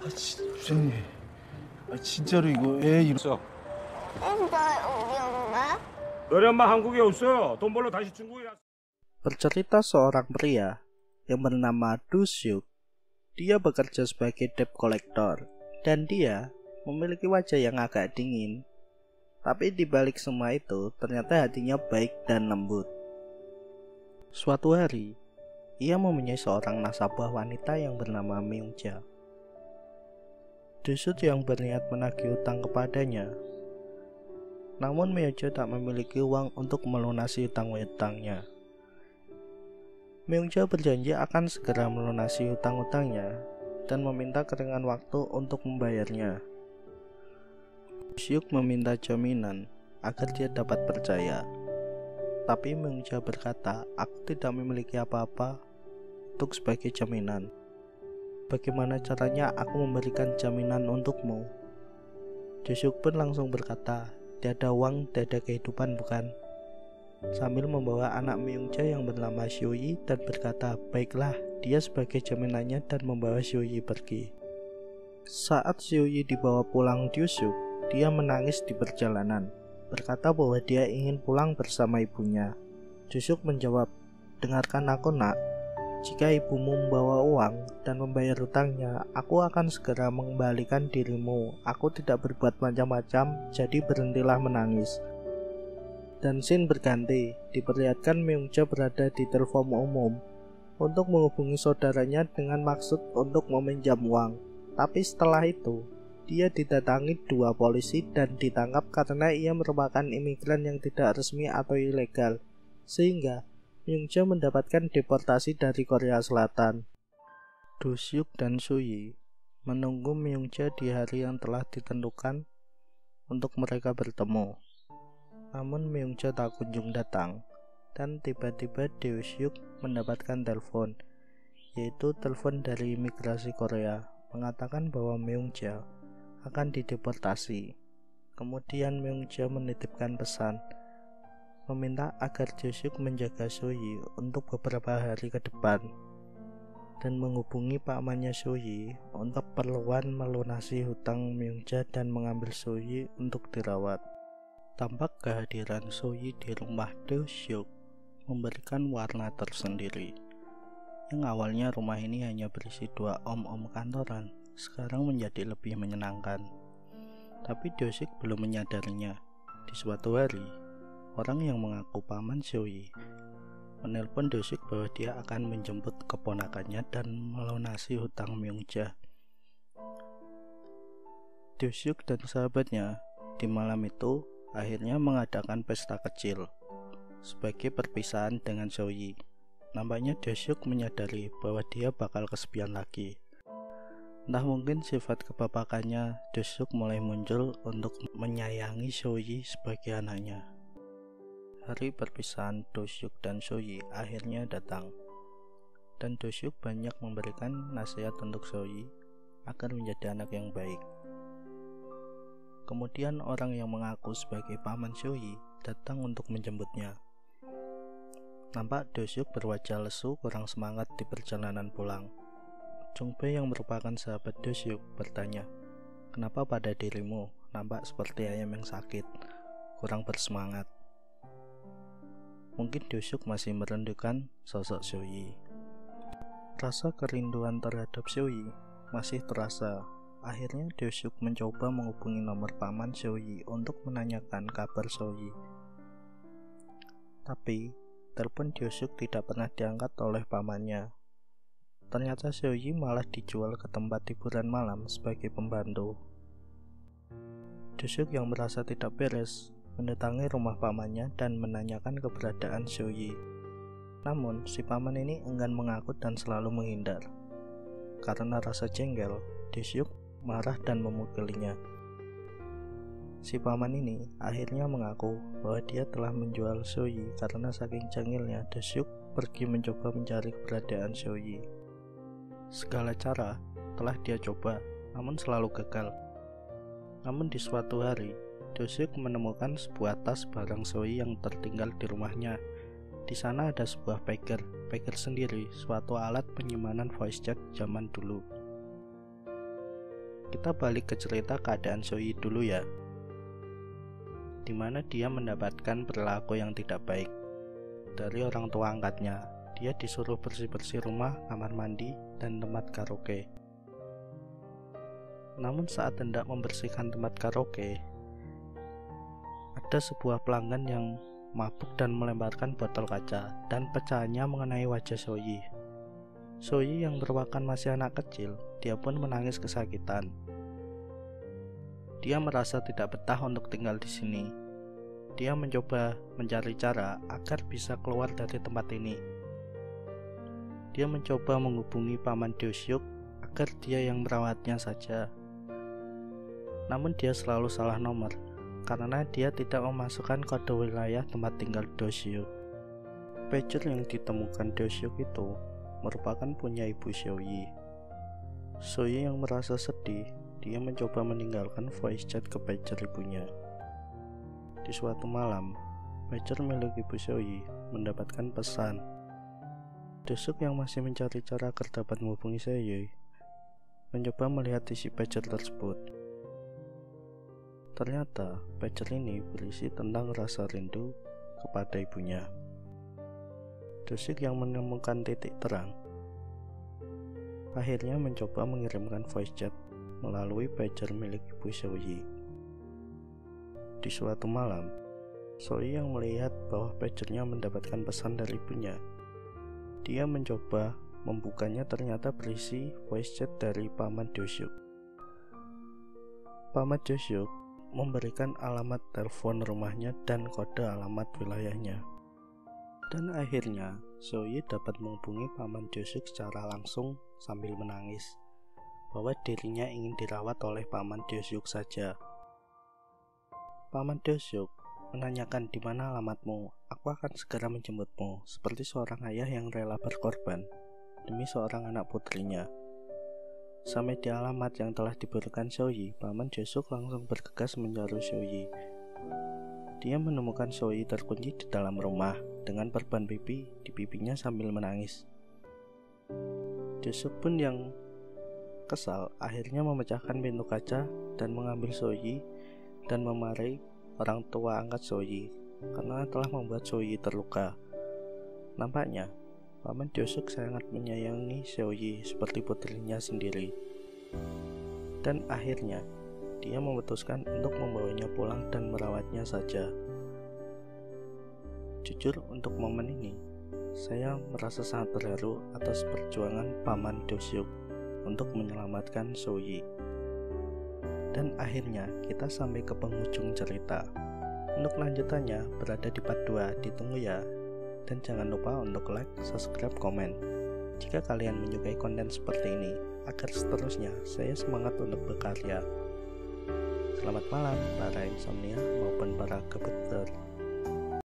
부장님, 진짜로 이거 애 이름 없어. 나 우리 엄마? 너네 엄마 한국에 없어. 돈 벌러 다시 중국에 갔어. Bercerita seorang pria yang bernama Du Syuk. Dia bekerja sebagai debt collector dan dia memiliki wajah yang agak dingin. Tapi di balik semua itu, ternyata hatinya baik dan lembut. Suatu hari, ia mempunyai seorang nasabah wanita yang bernama Myung-ja. Du Syuk yang berniat menagih hutang kepadanya. Namun Myung-ja tak memiliki uang untuk melunasi hutang-hutangnya. Myung-ja berjanji akan segera melunasi hutang-hutangnya dan meminta keringan waktu untuk membayarnya. Syuk meminta jaminan agar dia dapat percaya. Tapi Myung-ja berkata, "Aku tidak memiliki apa-apa untuk sebagai jaminan. Bagaimana caranya aku memberikan jaminan untukmu?" Syuk pun langsung berkata, "Tiada uang, tiada kehidupan, bukan?" Sambil membawa anak Myung-ja yang bernama Shuyi dan berkata, "Baiklah," dia sebagai jaminannya dan membawa Shuyi pergi. Saat Shuyi dibawa pulang Du Syuk, dia menangis di perjalanan, berkata bahwa dia ingin pulang bersama ibunya. Du Syuk menjawab, "Dengarkan aku, nak. Jika ibumu membawa uang dan membayar hutangnya, aku akan segera mengembalikan dirimu. Aku tidak berbuat macam-macam, jadi berhentilah menangis." Dan scene berganti, diperlihatkan Myung-ja berada di telepon umum untuk menghubungi saudaranya dengan maksud untuk meminjam uang. Tapi setelah itu, dia didatangi dua polisi dan ditangkap karena ia merupakan imigran yang tidak resmi atau ilegal, sehingga Myung-ja mendapatkan deportasi dari Korea Selatan. Du Syuk dan Shuyi menunggu Myung-ja di hari yang telah ditentukan untuk mereka bertemu. Namun Myung-ja tak kunjung datang, dan tiba-tiba Du Syuk mendapatkan telepon, yaitu telepon dari imigrasi Korea, mengatakan bahwa Myung-ja akan dideportasi. Kemudian Myung-ja menitipkan pesan, meminta agar Du Syuk menjaga Shuyi untuk beberapa hari ke depan, dan menghubungi pamannya Shuyi untuk keperluan melunasi hutang Myung-ja dan mengambil Shuyi untuk dirawat. Tampak kehadiran Shuyi di rumah Du Syuk memberikan warna tersendiri. Yang awalnya rumah ini hanya berisi dua om-om kantoran, sekarang menjadi lebih menyenangkan. Tapi Du Syuk belum menyadarinya. Di suatu hari, orang yang mengaku paman Shuyi menelpon Du Syuk bahwa dia akan menjemput keponakannya dan melunasi hutang Myung-ja. Du Syuk dan sahabatnya di malam itu akhirnya mengadakan pesta kecil sebagai perpisahan dengan Shuyi. Nampaknya Du Syuk menyadari bahwa dia bakal kesepian lagi. Entah mungkin sifat kebapakannya, Du Syuk mulai muncul untuk menyayangi Shuyi sebagai anaknya. Hari perpisahan Du Syuk dan Shuyi akhirnya datang, dan Du Syuk banyak memberikan nasihat untuk Shuyi agar menjadi anak yang baik. Kemudian orang yang mengaku sebagai paman Shuyi datang untuk menjemputnya. Nampak Du Syuk berwajah lesu kurang semangat di perjalanan pulang. Jung Bae yang merupakan sahabat Du Syuk bertanya, "Kenapa pada dirimu nampak seperti ayam yang sakit, kurang bersemangat?" Mungkin Du Syuk masih merindukan sosok Shuyi. Rasa kerinduan terhadap Shuyi masih terasa. Akhirnya Du Syuk mencoba menghubungi nomor paman Shuyi untuk menanyakan kabar Shuyi. Tapi telepon Du Syuk tidak pernah diangkat oleh pamannya. Ternyata Shuyi malah dijual ke tempat hiburan malam sebagai pembantu. Du Syuk yang merasa tidak beres mendatangi rumah pamannya dan menanyakan keberadaan Shuyi. Namun si paman ini enggan mengaku dan selalu menghindar. Karena rasa jengkel, Du Syuk marah dan memukulinya. Si paman ini akhirnya mengaku bahwa dia telah menjual Shuyi karena saking jengkelnya Du Syuk pergi mencoba mencari keberadaan Shuyi. Segala cara telah dia coba, namun selalu gagal. Namun di suatu hari, Du Syuk menemukan sebuah tas barang Shuyi yang tertinggal di rumahnya. Di sana ada sebuah pager sendiri, suatu alat penyimpanan voice chat zaman dulu. Kita balik ke cerita keadaan Soyi dulu ya, dimana dia mendapatkan perilaku yang tidak baik dari orang tua angkatnya. Dia disuruh bersih-bersih rumah, kamar mandi, dan tempat karaoke. Namun saat hendak membersihkan tempat karaoke, ada sebuah pelanggan yang mabuk dan melemparkan botol kaca, dan pecahannya mengenai wajah Soyi. Soyi yang merupakan masih anak kecil, dia pun menangis kesakitan. Dia merasa tidak betah untuk tinggal di sini. Dia mencoba mencari cara agar bisa keluar dari tempat ini. Dia mencoba menghubungi Paman Dosyuk agar dia yang merawatnya saja. Namun dia selalu salah nomor karena dia tidak memasukkan kode wilayah tempat tinggal Dosyuk. Pager yang ditemukan Dosyuk itu merupakan punya ibu Soyi. Soyi yang merasa sedih, dia mencoba meninggalkan voice chat ke pager ibunya. Di suatu malam, pager milik ibu Soyi mendapatkan pesan. Dosyuk yang masih mencari cara agar dapat menghubungi Soyi mencoba melihat isi pager tersebut. Ternyata pager ini berisi tentang rasa rindu kepada ibunya. Dosyuk yang menemukan titik terang akhirnya mencoba mengirimkan voice chat melalui pager milik ibu Soyi. Di suatu malam, Soyi yang melihat bahwa pagernya mendapatkan pesan dari ibunya. Dia mencoba membukanya, ternyata berisi voice chat dari Paman Dosyuk. Paman Dosyuk memberikan alamat telepon rumahnya dan kode alamat wilayahnya. Dan akhirnya Soyi dapat menghubungi Paman Dosyuk secara langsung sambil menangis bahwa dirinya ingin dirawat oleh Paman Dosyuk saja. Paman Dosyuk menanyakan, "Di mana alamatmu? Aku akan segera menjemputmu," seperti seorang ayah yang rela berkorban demi seorang anak putrinya. Sampai di alamat yang telah diberikan Soyi, Paman Dosyuk langsung bergegas mencari Soyi. Dia menemukan Soyi terkunci di dalam rumah dengan perban pipi di pipinya sambil menangis. Dosyuk pun yang kesal akhirnya memecahkan pintu kaca dan mengambil Soyi dan memarahi orang tua angkat Soyi karena telah membuat Soyi terluka. Nampaknya Paman Dosyuk sangat menyayangi Soyi seperti putrinya sendiri. Dan akhirnya dia memutuskan untuk membawanya pulang dan merawatnya saja. Jujur, untuk momen ini saya merasa sangat terharu atas perjuangan Paman Dosyuk untuk menyelamatkan Soyi. Dan akhirnya kita sampai ke penghujung cerita. Untuk lanjutannya berada di part 2, ditunggu ya. Dan jangan lupa untuk like, subscribe, komen jika kalian menyukai konten seperti ini, agar seterusnya saya semangat untuk berkarya. Selamat malam para insomnia maupun para kebeter.